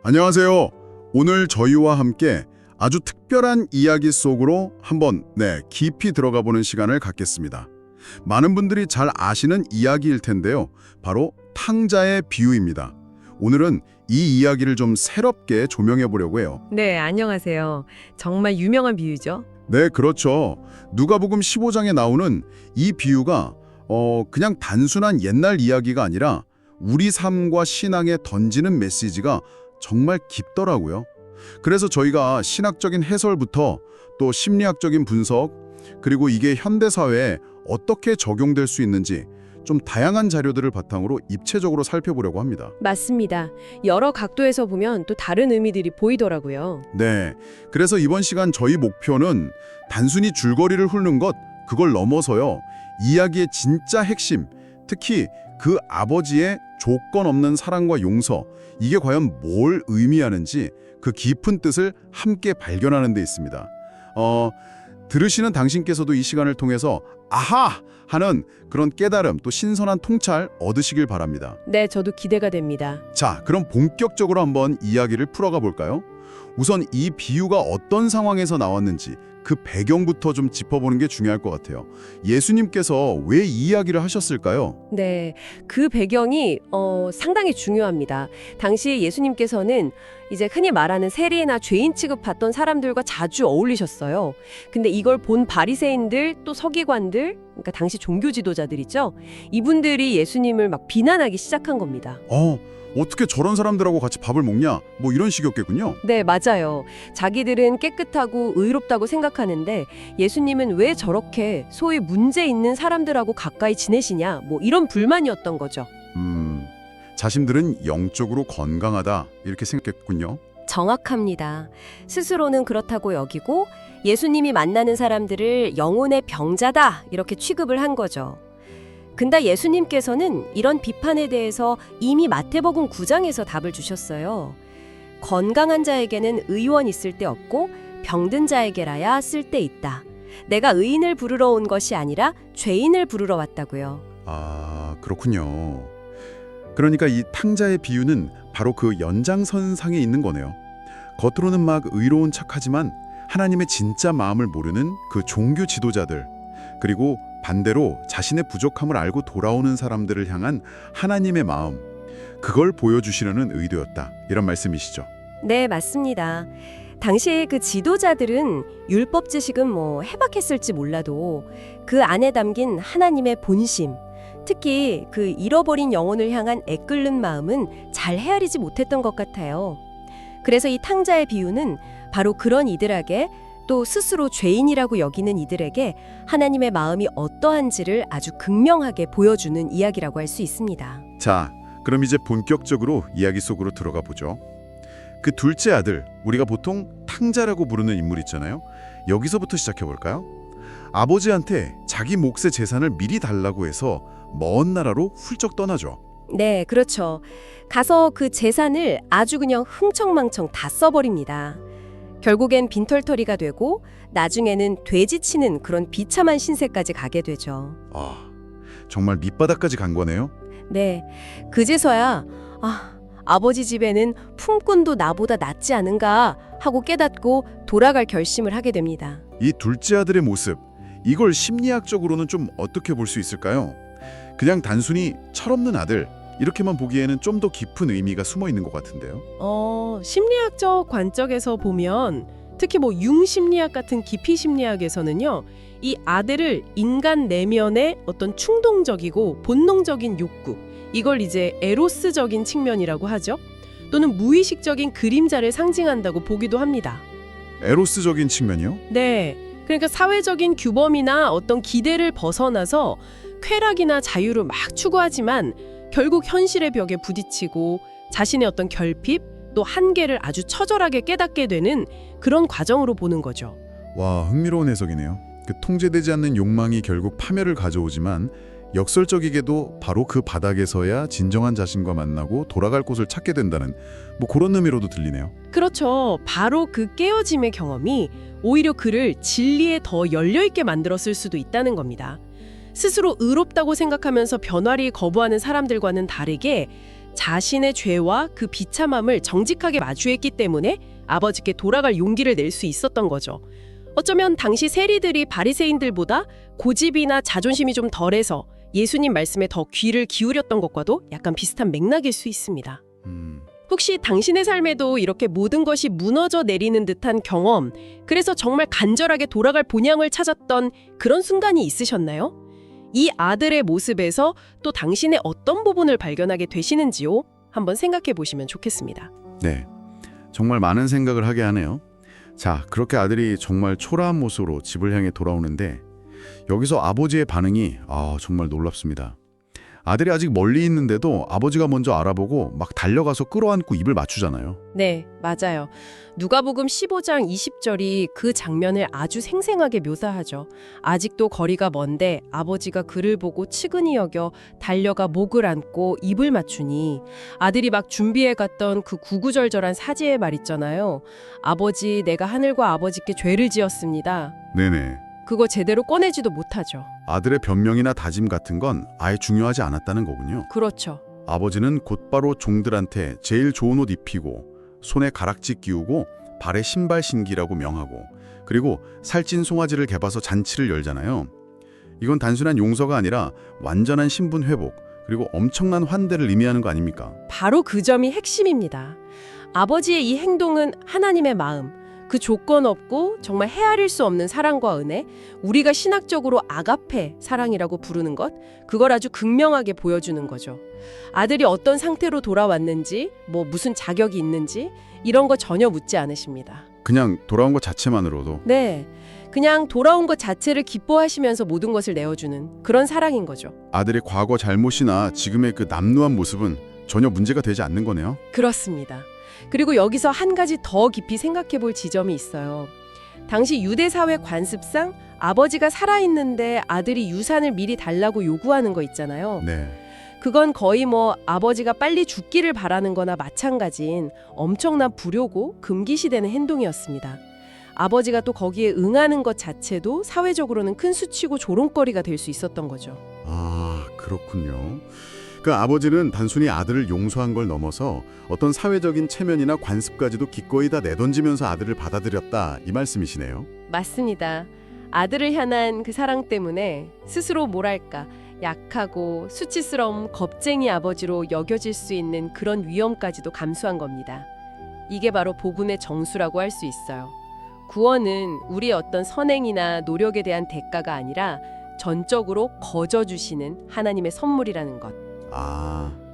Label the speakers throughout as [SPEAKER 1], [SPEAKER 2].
[SPEAKER 1] 안녕하세요. 오늘 저희와 함께 아주 특별한 이야기 속으로 한번 깊이 들어가 보는 시간을 갖겠습니다. 많은 분들이 잘 아시는 이야기일 텐데요. 바로 탕자의 비유입니다. 오늘은 이 이야기를 좀 새롭게 조명해 보려고 해요.
[SPEAKER 2] 네, 안녕하세요. 정말 유명한 비유죠.
[SPEAKER 1] 네, 그렇죠. 누가복음 15장에 나오는 이 비유가 그냥 단순한 옛날 이야기가 아니라 우리 삶과 신앙에 던지는 메시지가 정말 깊더라고요. 그래서 저희가 신학적인 해설부터 또 심리학적인 분석, 그리고 이게 현대사회에 어떻게 적용될 수 있는지 좀 다양한 자료들을 바탕으로 입체적으로 살펴보려고 합니다.
[SPEAKER 2] 맞습니다. 여러 각도에서 보면 또 다른 의미들이 보이더라고요.
[SPEAKER 1] 네, 그래서 이번 시간 저희 목표는 단순히 줄거리를 훑는 것, 그걸 넘어서요. 이야기의 진짜 핵심, 특히 그 아버지의 조건 없는 사랑과 용서, 이게 과연 뭘 의미하는지 그 깊은 뜻을 함께 발견하는 데 있습니다. 들으시는 당신께서도 이 시간을 통해서 아하! 하는 그런 깨달음 또 신선한 통찰 얻으시길 바랍니다.
[SPEAKER 2] 네, 저도 기대가 됩니다.
[SPEAKER 1] 자, 그럼 본격적으로 한번 이야기를 풀어가 볼까요? 우선 이 비유가 어떤 상황에서 나왔는지 그 배경부터 좀 짚어보는 게 중요할 것 같아요. 예수님께서 왜 이 이야기를 하셨을까요?
[SPEAKER 2] 네, 그 배경이 상당히 중요합니다. 당시 예수님께서는 이제 흔히 말하는 세리나 죄인 취급받던 사람들과 자주 어울리셨어요. 근데 이걸 본 바리새인들 또 서기관들, 그러니까 당시 종교 지도자들이죠. 이분들이 예수님을 막 비난하기 시작한 겁니다.
[SPEAKER 1] 어떻게 저런 사람들하고 같이 밥을 먹냐? 뭐 이런 식이었겠군요.
[SPEAKER 2] 네, 맞아요. 자기들은 깨끗하고 의롭다고 생각하는데 예수님은 왜 저렇게 소위 문제 있는 사람들하고 가까이 지내시냐? 뭐 이런 불만이었던 거죠.
[SPEAKER 1] 자신들은 영적으로 건강하다 이렇게 생각했군요.
[SPEAKER 2] 정확합니다. 스스로는 그렇다고 여기고 예수님이 만나는 사람들을 영혼의 병자다 이렇게 취급을 한 거죠. 근데 예수님께서는 이런 비판에 대해서 이미 마태복음 9장에서 답을 주셨어요. 건강한 자에게는 의원 있을 데 없고 병든 자에게라야 쓸 데 있다. 내가 의인을 부르러 온 것이 아니라 죄인을 부르러 왔다고요.
[SPEAKER 1] 아, 그렇군요. 그러니까 이 탕자의 비유는 바로 그 연장선상에 있는 거네요. 겉으로는 막 의로운 척하지만 하나님의 진짜 마음을 모르는 그 종교 지도자들, 그리고 반대로 자신의 부족함을 알고 돌아오는 사람들을 향한 하나님의 마음, 그걸 보여주시려는 의도였다. 이런 말씀이시죠.
[SPEAKER 2] 네, 맞습니다. 당시에 그 지도자들은 율법 지식은 해박했을지 몰라도 그 안에 담긴 하나님의 본심, 특히 그 잃어버린 영혼을 향한 애끓는 마음은 잘 헤아리지 못했던 것 같아요. 그래서 이 탕자의 비유는 바로 그런 이들에게 또 스스로 죄인이라고 여기는 이들에게 하나님의 마음이 어떠한지를 아주 극명하게 보여주는 이야기라고 할 수 있습니다.
[SPEAKER 1] 자, 그럼 이제 본격적으로 이야기 속으로 들어가 보죠. 그 둘째 아들, 우리가 보통 탕자라고 부르는 인물 있잖아요. 여기서부터 시작해 볼까요? 아버지한테 자기 몫의 재산을 미리 달라고 해서 먼 나라로 훌쩍 떠나죠.
[SPEAKER 2] 네, 그렇죠. 가서 그 재산을 아주 그냥 흥청망청 다 써버립니다. 결국엔 빈털터리가 되고 나중에는 돼지 치는 그런 비참한 신세까지 가게 되죠.
[SPEAKER 1] 정말 밑바닥까지 간 거네요.
[SPEAKER 2] 네, 그제서야 아버지 집에는 품꾼도 나보다 낫지 않은가 하고 깨닫고 돌아갈 결심을 하게 됩니다.
[SPEAKER 1] 이 둘째 아들의 모습, 이걸 심리학적으로는 좀 어떻게 볼 수 있을까요? 그냥 단순히 철없는 아들, 이렇게만 보기에는 좀 더 깊은 의미가 숨어 있는 것 같은데요.
[SPEAKER 3] 심리학적 관점에서 보면 특히 융심리학 같은 깊이 심리학에서는요. 이 아들을 인간 내면의 어떤 충동적이고 본능적인 욕구, 이걸 이제 에로스적인 측면이라고 하죠. 또는 무의식적인 그림자를 상징한다고 보기도 합니다.
[SPEAKER 1] 에로스적인 측면이요?
[SPEAKER 3] 네. 그러니까 사회적인 규범이나 어떤 기대를 벗어나서 쾌락이나 자유를 막 추구하지만 결국 현실의 벽에 부딪히고 자신의 어떤 결핍 또 한계를 아주 처절하게 깨닫게 되는 그런 과정으로 보는 거죠.
[SPEAKER 1] 와, 흥미로운 해석이네요. 그 통제되지 않는 욕망이 결국 파멸을 가져오지만 역설적이게도 바로 그 바닥에서야 진정한 자신과 만나고 돌아갈 곳을 찾게 된다는 그런 의미로도 들리네요.
[SPEAKER 3] 그렇죠. 바로 그 깨어짐의 경험이 오히려 그를 진리에 더 열려있게 만들었을 수도 있다는 겁니다. 스스로 의롭다고 생각하면서 변화를 거부하는 사람들과는 다르게 자신의 죄와 그 비참함을 정직하게 마주했기 때문에 아버지께 돌아갈 용기를 낼 수 있었던 거죠. 어쩌면 당시 세리들이 바리새인들보다 고집이나 자존심이 좀 덜해서 예수님 말씀에 더 귀를 기울였던 것과도 약간 비슷한 맥락일 수 있습니다. 혹시 당신의 삶에도 이렇게 모든 것이 무너져 내리는 듯한 경험, 그래서 정말 간절하게 돌아갈 본향을 찾았던 그런 순간이 있으셨나요? 이 아들의 모습에서 또 당신의 어떤 부분을 발견하게 되시는지요? 한번 생각해 보시면 좋겠습니다.
[SPEAKER 1] 네, 정말 많은 생각을 하게 하네요. 자, 그렇게 아들이 정말 초라한 모습으로 집을 향해 돌아오는데 여기서 아버지의 반응이 정말 놀랍습니다. 아들이 아직 멀리 있는데도 아버지가 먼저 알아보고 막 달려가서 끌어안고 입을 맞추잖아요.
[SPEAKER 3] 네, 맞아요. 누가복음 15장 20절이 그 장면을 아주 생생하게 묘사하죠. 아직도 거리가 먼데 아버지가 그를 보고 측은히 여겨 달려가 목을 안고 입을 맞추니, 아들이 막 준비해 갔던 그 구구절절한 사제의 말 있잖아요. 아버지, 내가 하늘과 아버지께 죄를 지었습니다.
[SPEAKER 1] 네네.
[SPEAKER 3] 그거 제대로 꺼내지도 못하죠.
[SPEAKER 1] 아들의 변명이나 다짐 같은 건 아예 중요하지 않았다는 거군요.
[SPEAKER 3] 그렇죠.
[SPEAKER 1] 아버지는 곧바로 종들한테 제일 좋은 옷 입히고 손에 가락지 끼우고 발에 신발 신기라고 명하고, 그리고 살찐 송아지를 개봐서 잔치를 열잖아요. 이건 단순한 용서가 아니라 완전한 신분 회복, 그리고 엄청난 환대를 의미하는 거 아닙니까?
[SPEAKER 3] 바로 그 점이 핵심입니다. 아버지의 이 행동은 하나님의 마음, 그 조건 없고 정말 헤아릴 수 없는 사랑과 은혜, 우리가 신학적으로 아가페 사랑이라고 부르는 것, 그걸 아주 극명하게 보여주는 거죠. 아들이 어떤 상태로 돌아왔는지, 무슨 자격이 있는지 이런 거 전혀 묻지 않으십니다.
[SPEAKER 1] 그냥 돌아온 것 자체만으로도.
[SPEAKER 3] 네, 그냥 돌아온 것 자체를 기뻐하시면서 모든 것을 내어주는 그런 사랑인 거죠.
[SPEAKER 1] 아들의 과거 잘못이나 지금의 그 남루한 모습은 전혀 문제가 되지 않는 거네요.
[SPEAKER 3] 그렇습니다. 그리고 여기서 한 가지 더 깊이 생각해 볼 지점이 있어요. 당시 유대사회 관습상 아버지가 살아있는데 아들이 유산을 미리 달라고 요구하는 거 있잖아요.
[SPEAKER 1] 네.
[SPEAKER 3] 그건 거의 아버지가 빨리 죽기를 바라는 거나 마찬가지인 엄청난 불효고 금기시되는 행동이었습니다. 아버지가 또 거기에 응하는 것 자체도 사회적으로는 큰 수치고 조롱거리가 될 수 있었던 거죠.
[SPEAKER 1] 아, 그렇군요. 그 아버지는 단순히 아들을 용서한 걸 넘어서 어떤 사회적인 체면이나 관습까지도 기꺼이 다 내던지면서 아들을 받아들였다, 이 말씀이시네요.
[SPEAKER 3] 맞습니다. 아들을 향한 그 사랑 때문에 스스로 약하고 수치스러운 겁쟁이 아버지로 여겨질 수 있는 그런 위험까지도 감수한 겁니다. 이게 바로 복음의 정수라고 할 수 있어요. 구원은 우리의 어떤 선행이나 노력에 대한 대가가 아니라 전적으로 거저주시는 하나님의 선물이라는 것.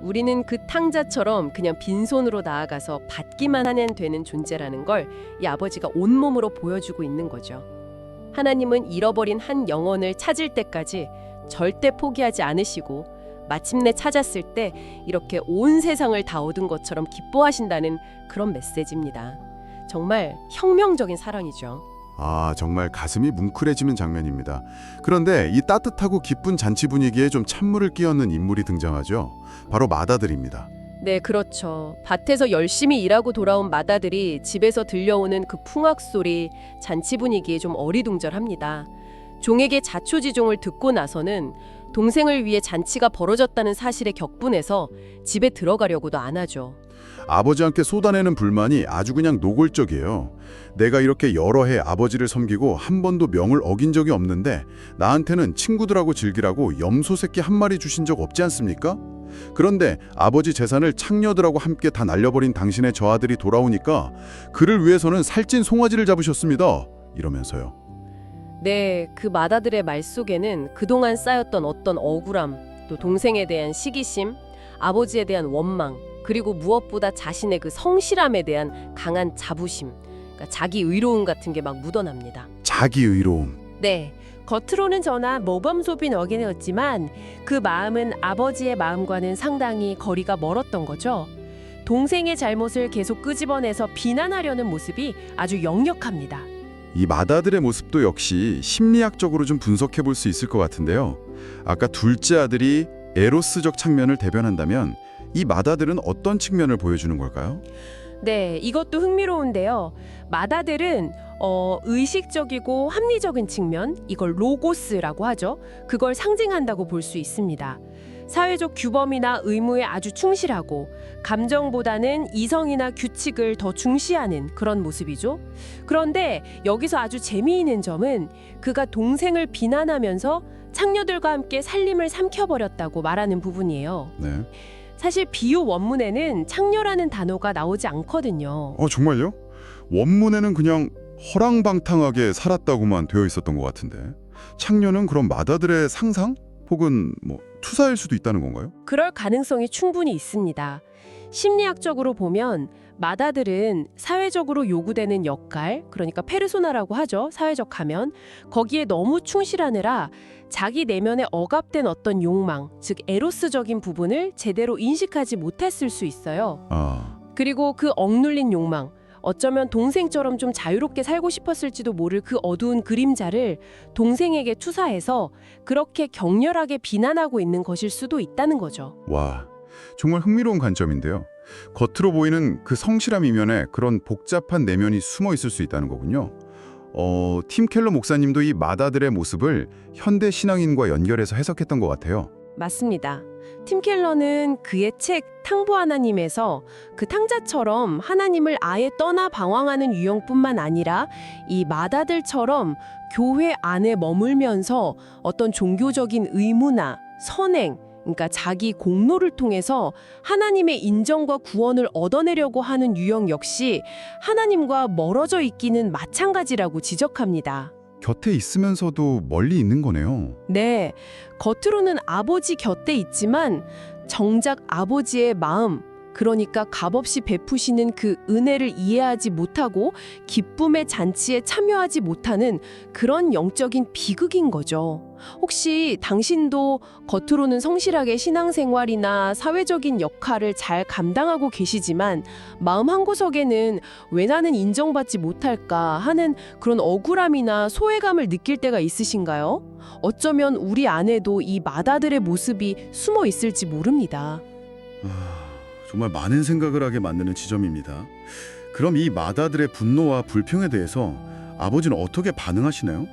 [SPEAKER 3] 우리는 그 탕자처럼 그냥 빈손으로 나아가서 받기만 하면 되는 존재라는 걸 이 아버지가 온몸으로 보여주고 있는 거죠. 하나님은 잃어버린 한 영혼을 찾을 때까지 절대 포기하지 않으시고, 마침내 찾았을 때 이렇게 온 세상을 다 얻은 것처럼 기뻐하신다는 그런 메시지입니다. 정말 혁명적인 사랑이죠.
[SPEAKER 1] 정말 가슴이 뭉클해지는 장면입니다. 그런데 이 따뜻하고 기쁜 잔치 분위기에 좀 찬물을 끼얹는 인물이 등장하죠. 바로 맏아들입니다.
[SPEAKER 3] 네, 그렇죠. 밭에서 열심히 일하고 돌아온 맏아들이 집에서 들려오는 그 풍악 소리, 잔치 분위기에 좀 어리둥절합니다. 종에게 자초지종을 듣고 나서는 동생을 위해 잔치가 벌어졌다는 사실에 격분해서 집에 들어가려고도 안 하죠.
[SPEAKER 1] 아버지한테 쏟아내는 불만이 아주 그냥 노골적이에요. 내가 이렇게 여러 해 아버지를 섬기고 한 번도 명을 어긴 적이 없는데 나한테는 친구들하고 즐기라고 염소 새끼 한 마리 주신 적 없지 않습니까? 그런데 아버지 재산을 창녀들하고 함께 다 날려버린 당신의 저 아들이 돌아오니까 그를 위해서는 살찐 송아지를 잡으셨습니다. 이러면서요.
[SPEAKER 3] 네, 그 맏아들의 말 속에는 그동안 쌓였던 어떤 억울함, 또 동생에 대한 시기심, 아버지에 대한 원망, 그리고 무엇보다 자신의 그 성실함에 대한 강한 자부심, 그러니까 자기 의로움 같은 게 막 묻어납니다.
[SPEAKER 1] 자기 의로움.
[SPEAKER 3] 네, 겉으로는 저나 모범소빈 어긴이었지만 그 마음은 아버지의 마음과는 상당히 거리가 멀었던 거죠. 동생의 잘못을 계속 끄집어내서 비난하려는 모습이 아주 역력합니다.
[SPEAKER 1] 이 맏아들의 모습도 역시 심리학적으로 좀 분석해 볼 수 있을 것 같은데요. 아까 둘째 아들이 에로스적 측면을 대변한다면 이 맏아들은 어떤 측면을 보여주는 걸까요?
[SPEAKER 3] 네, 이것도 흥미로운데요. 맏아들은 의식적이고 합리적인 측면, 이걸 로고스라고 하죠. 그걸 상징한다고 볼 수 있습니다. 사회적 규범이나 의무에 아주 충실하고 감정보다는 이성이나 규칙을 더 중시하는 그런 모습이죠. 그런데 여기서 아주 재미있는 점은 그가 동생을 비난하면서 창녀들과 함께 살림을 삼켜버렸다고 말하는 부분이에요.
[SPEAKER 1] 네.
[SPEAKER 3] 사실 비유 원문에는 창녀라는 단어가 나오지 않거든요.
[SPEAKER 1] 정말요? 원문에는 그냥 허랑방탕하게 살았다고만 되어 있었던 것 같은데 창녀는 그럼 마다들의 상상? 혹은 투사일 수도 있다는 건가요?
[SPEAKER 3] 그럴 가능성이 충분히 있습니다. 심리학적으로 보면 마다들은 사회적으로 요구되는 역할, 그러니까 페르소나라고 하죠. 사회적 가면. 거기에 너무 충실하느라 자기 내면에 억압된 어떤 욕망, 즉 에로스적인 부분을 제대로 인식하지 못했을 수 있어요. 그리고 그 억눌린 욕망, 어쩌면 동생처럼 좀 자유롭게 살고 싶었을지도 모를 그 어두운 그림자를 동생에게 투사해서 그렇게 격렬하게 비난하고 있는 것일 수도 있다는 거죠.
[SPEAKER 1] 와, 정말 흥미로운 관점인데요. 겉으로 보이는 그 성실함 이면에 그런 복잡한 내면이 숨어 있을 수 있다는 거군요. 팀 켈러 목사님도 이 마다들의 모습을 현대 신앙인과 연결해서 해석했던 것 같아요.
[SPEAKER 3] 맞습니다. 팀 켈러는 그의 책 탕보 하나님에서 그 탕자처럼 하나님을 아예 떠나 방황하는 유형뿐만 아니라 이 마다들처럼 교회 안에 머물면서 어떤 종교적인 의무나 선행, 그러니까 자기 공로를 통해서 하나님의 인정과 구원을 얻어내려고 하는 유형 역시 하나님과 멀어져 있기는 마찬가지라고 지적합니다.
[SPEAKER 1] 곁에 있으면서도 멀리 있는 거네요.
[SPEAKER 3] 네, 겉으로는 아버지 곁에 있지만 정작 아버지의 마음, 그러니까 값없이 베푸시는 그 은혜를 이해하지 못하고 기쁨의 잔치에 참여하지 못하는 그런 영적인 비극인 거죠. 혹시 당신도 겉으로는 성실하게 신앙생활이나 사회적인 역할을 잘 감당하고 계시지만 마음 한구석에는 왜 나는 인정받지 못할까 하는 그런 억울함이나 소외감을 느낄 때가 있으신가요? 어쩌면 우리 안에도 이 마다들의 모습이 숨어 있을지 모릅니다.
[SPEAKER 1] 정말 많은 생각을 하게 만드는 지점입니다. 그럼 이 마다들의 분노와 불평에 대해서 아버지는 어떻게 반응하시나요?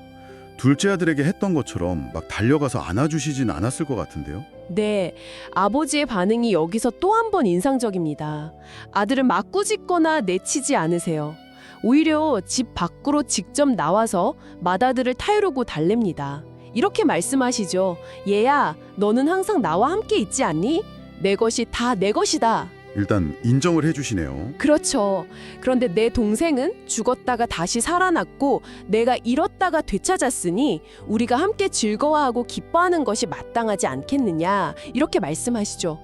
[SPEAKER 1] 둘째 아들에게 했던 것처럼 막 달려가서 안아주시진 않았을 것 같은데요.
[SPEAKER 3] 네, 아버지의 반응이 여기서 또 한 번 인상적입니다. 아들은 막 꾸짖거나 내치지 않으세요. 오히려 집 밖으로 직접 나와서 맏아들을 타이르고 달랩니다. 이렇게 말씀하시죠. 얘야, 너는 항상 나와 함께 있지 않니? 내 것이 다 내 것이다.
[SPEAKER 1] 일단 인정을 해주시네요.
[SPEAKER 3] 그렇죠. 그런데 내 동생은 죽었다가 다시 살아났고 내가 잃었다가 되찾았으니 우리가 함께 즐거워하고 기뻐하는 것이 마땅하지 않겠느냐. 이렇게 말씀하시죠.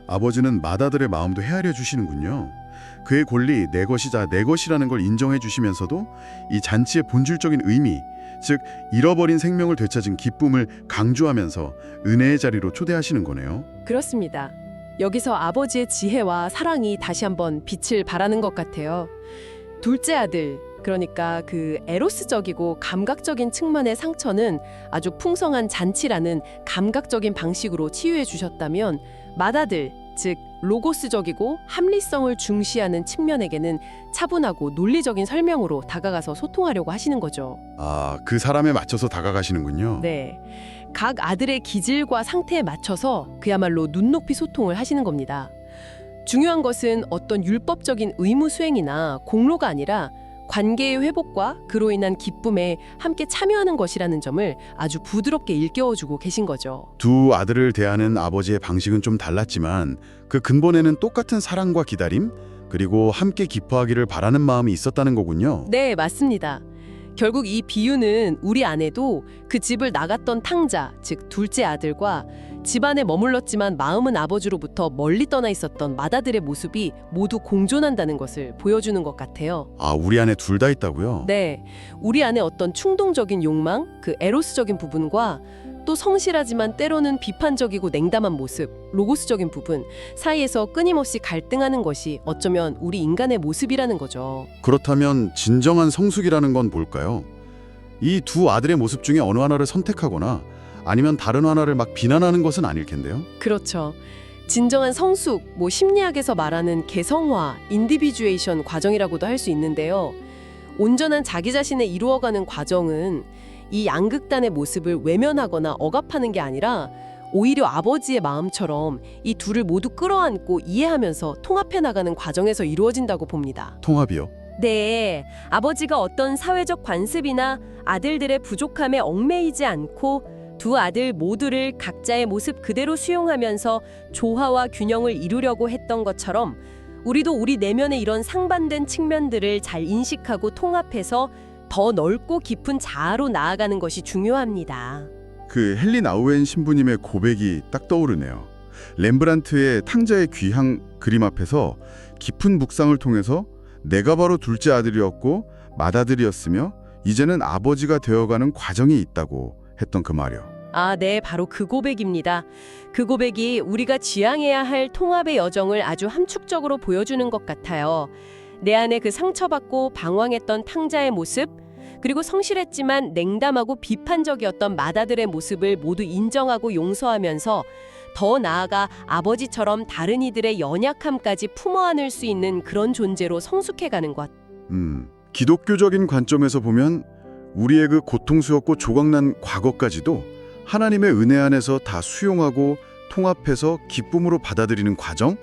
[SPEAKER 1] 아버지는 맏아들의 마음도 헤아려 주시는군요. 그의 권리, 내 것이자 내 것이라는 걸 인정해 주시면서도 이 잔치의 본질적인 의미, 즉 잃어버린 생명을 되찾은 기쁨을 강조하면서 은혜의 자리로 초대하시는 거네요.
[SPEAKER 3] 그렇습니다. 여기서 아버지의 지혜와 사랑이 다시 한번 빛을 발하는 것 같아요. 둘째 아들, 그러니까 그 에로스적이고 감각적인 측면의 상처는 아주 풍성한 잔치라는 감각적인 방식으로 치유해 주셨다면 맏아들, 즉 로고스적이고 합리성을 중시하는 측면에게는 차분하고 논리적인 설명으로 다가가서 소통하려고 하시는 거죠.
[SPEAKER 1] 그 사람에 맞춰서 다가가시는군요.
[SPEAKER 3] 네. 각 아들의 기질과 상태에 맞춰서 그야말로 눈높이 소통을 하시는 겁니다. 중요한 것은 어떤 율법적인 의무 수행이나 공로가 아니라 관계의 회복과 그로 인한 기쁨에 함께 참여하는 것이라는 점을 아주 부드럽게 일깨워주고 계신 거죠.
[SPEAKER 1] 두 아들을 대하는 아버지의 방식은 좀 달랐지만 그 근본에는 똑같은 사랑과 기다림, 그리고 함께 기뻐하기를 바라는 마음이 있었다는 거군요.
[SPEAKER 3] 네, 맞습니다. 결국 이 비유는 우리 안에도 그 집을 나갔던 탕자, 즉 둘째 아들과 집안에 머물렀지만 마음은 아버지로부터 멀리 떠나 있었던 맏아들의 모습이 모두 공존한다는 것을 보여주는 것 같아요.
[SPEAKER 1] 우리 안에 둘 다 있다고요?
[SPEAKER 3] 네, 우리 안에 어떤 충동적인 욕망, 그 에로스적인 부분과 또 성실하지만 때로는 비판적이고 냉담한 모습, 로고스적인 부분 사이에서 끊임없이 갈등하는 것이 어쩌면 우리 인간의 모습이라는 거죠.
[SPEAKER 1] 그렇다면 진정한 성숙이라는 건 뭘까요? 이 두 아들의 모습 중에 어느 하나를 선택하거나 아니면 다른 하나를 막 비난하는 것은 아닐 텐데요.
[SPEAKER 3] 그렇죠. 진정한 성숙, 심리학에서 말하는 개성화, 인디비주에이션 과정이라고도 할 수 있는데요. 온전한 자기 자신을 이루어가는 과정은 이 양극단의 모습을 외면하거나 억압하는 게 아니라 오히려 아버지의 마음처럼 이 둘을 모두 끌어안고 이해하면서 통합해 나가는 과정에서 이루어진다고 봅니다.
[SPEAKER 1] 통합이요?
[SPEAKER 2] 네, 아버지가 어떤 사회적 관습이나 아들들의 부족함에 얽매이지 않고 두 아들 모두를 각자의 모습 그대로 수용하면서 조화와 균형을 이루려고 했던 것처럼 우리도 우리 내면의 이런 상반된 측면들을 잘 인식하고 통합해서 더 넓고 깊은 자아로 나아가는 것이 중요합니다.
[SPEAKER 1] 그 헬린 아우엔 신부님의 고백이 딱 떠오르네요. 렘브란트의 탕자의 귀향 그림 앞에서 깊은 묵상을 통해서 내가 바로 둘째 아들이었고 맏아들이었으며 이제는 아버지가 되어가는 과정이 있다고 했던 그 말이요.
[SPEAKER 2] 아, 네, 바로 그 고백입니다. 그 고백이 우리가 지향해야 할 통합의 여정을 아주 함축적으로 보여주는 것 같아요. 내 안에 그 상처받고 방황했던 탕자의 모습, 그리고 성실했지만 냉담하고 비판적이었던 맏아들의 모습을 모두 인정하고 용서하면서 더 나아가 아버지처럼 다른 이들의 연약함까지 품어 안을 수 있는 그런 존재로 성숙해가는 것.
[SPEAKER 1] 기독교적인 관점에서 보면 우리의 그 고통스럽고 조각난 과거까지도 하나님의 은혜 안에서 다 수용하고 통합해서 기쁨으로 받아들이는 과정?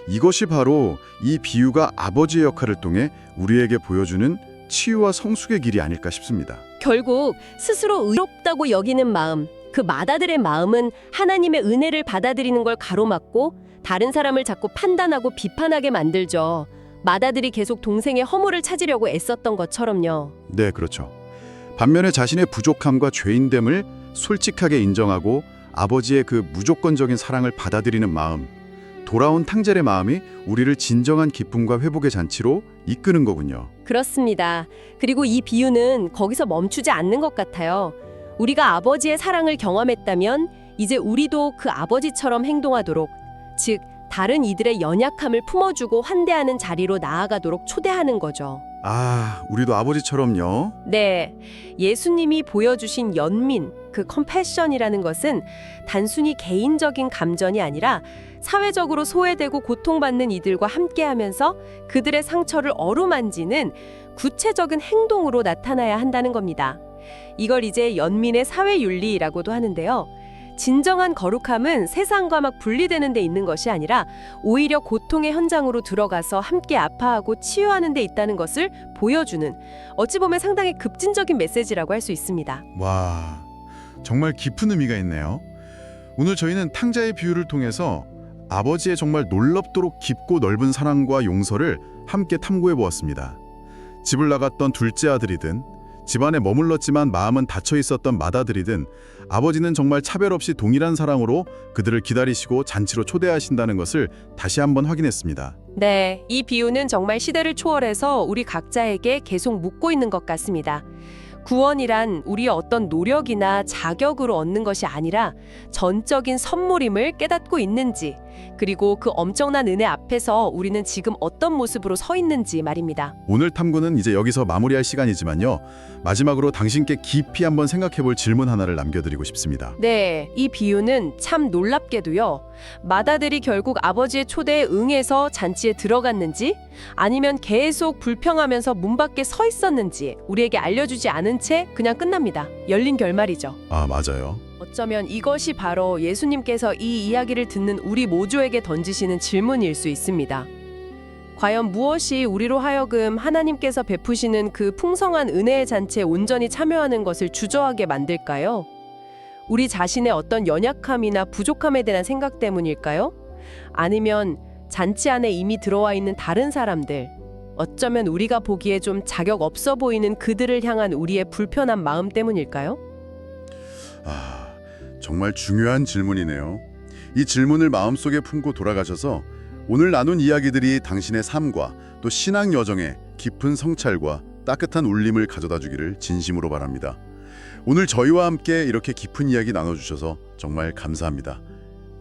[SPEAKER 1] 이것이 바로 이 비유가 아버지의 역할을 통해 우리에게 보여주는 치유와 성숙의 길이 아닐까 싶습니다.
[SPEAKER 2] 결국 스스로 의롭다고 여기는 마음, 그 맏아들의 마음은 하나님의 은혜를 받아들이는 걸 가로막고 다른 사람을 자꾸 판단하고 비판하게 만들죠. 맏아들이 계속 동생의 허물을 찾으려고 애썼던 것처럼요.
[SPEAKER 1] 네, 그렇죠. 반면에 자신의 부족함과 죄인됨을 솔직하게 인정하고 아버지의 그 무조건적인 사랑을 받아들이는 마음, 돌아온 탕젤의 마음이 우리를 진정한 기쁨과 회복의 잔치로 이끄는 거군요.
[SPEAKER 2] 그렇습니다. 그리고 이 비유는 거기서 멈추지 않는 것 같아요. 우리가 아버지의 사랑을 경험했다면 이제 우리도 그 아버지처럼 행동하도록, 즉 다른 이들의 연약함을 품어주고 환대하는 자리로 나아가도록 초대하는 거죠.
[SPEAKER 1] 아, 우리도 아버지처럼요.
[SPEAKER 2] 네, 예수님이 보여주신 연민, 그 컴패션이라는 것은 단순히 개인적인 감정이 아니라 사회적으로 소외되고 고통받는 이들과 함께하면서 그들의 상처를 어루만지는 구체적인 행동으로 나타나야 한다는 겁니다. 이걸 이제 연민의 사회윤리라고도 하는데요. 진정한 거룩함은 세상과 막 분리되는 데 있는 것이 아니라 오히려 고통의 현장으로 들어가서 함께 아파하고 치유하는 데 있다는 것을 보여주는, 어찌 보면 상당히 급진적인 메시지라고 할 수 있습니다.
[SPEAKER 1] 와, 정말 깊은 의미가 있네요. 오늘 저희는 탕자의 비유를 통해서 아버지의 정말 놀랍도록 깊고 넓은 사랑과 용서를 함께 탐구해 보았습니다. 집을 나갔던 둘째 아들이든 집안에 머물렀지만 마음은 닫혀 있었던 맏아들이든 아버지는 정말 차별 없이 동일한 사랑으로 그들을 기다리시고 잔치로 초대하신다는 것을 다시 한번 확인했습니다.
[SPEAKER 2] 네, 이 비유는 정말 시대를 초월해서 우리 각자에게 계속 묻고 있는 것 같습니다. 구원이란 우리의 어떤 노력이나 자격으로 얻는 것이 아니라 전적인 선물임을 깨닫고 있는지, 그리고 그 엄청난 은혜 앞에서 우리는 지금 어떤 모습으로 서 있는지 말입니다.
[SPEAKER 1] 오늘 탐구는 이제 여기서 마무리할 시간이지만요. 마지막으로 당신께 깊이 한번 생각해 볼 질문 하나를 남겨드리고 싶습니다.
[SPEAKER 2] 네, 이 비유는 참 놀랍게도요. 맏아들이 결국 아버지의 초대에 응해서 잔치에 들어갔는지 아니면 계속 불평하면서 문 밖에 서 있었는지 우리에게 알려주지 않은 채 그냥 끝납니다. 열린 결말이죠.
[SPEAKER 1] 아, 맞아요.
[SPEAKER 2] 어쩌면 이것이 바로 예수님께서 이 이야기를 듣는 우리 모두에게 던지시는 질문일 수 있습니다. 과연 무엇이 우리로 하여금 하나님께서 베푸시는 그 풍성한 은혜의 잔치에 온전히 참여하는 것을 주저하게 만들까요? 우리 자신의 어떤 연약함이나 부족함에 대한 생각 때문일까요? 아니면 잔치 안에 이미 들어와 있는 다른 사람들, 어쩌면 우리가 보기에 좀 자격 없어 보이는 그들을 향한 우리의 불편한 마음 때문일까요?
[SPEAKER 1] 아, 정말 중요한 질문이네요. 이 질문을 마음속에 품고 돌아가셔서 오늘 나눈 이야기들이 당신의 삶과 또 신앙 여정에 깊은 성찰과 따뜻한 울림을 가져다 주기를 진심으로 바랍니다. 오늘 저희와 함께 이렇게 깊은 이야기 나눠주셔서 정말 감사합니다.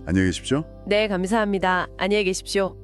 [SPEAKER 1] 안녕히 계십시오.
[SPEAKER 2] 네, 감사합니다. 안녕히 계십시오.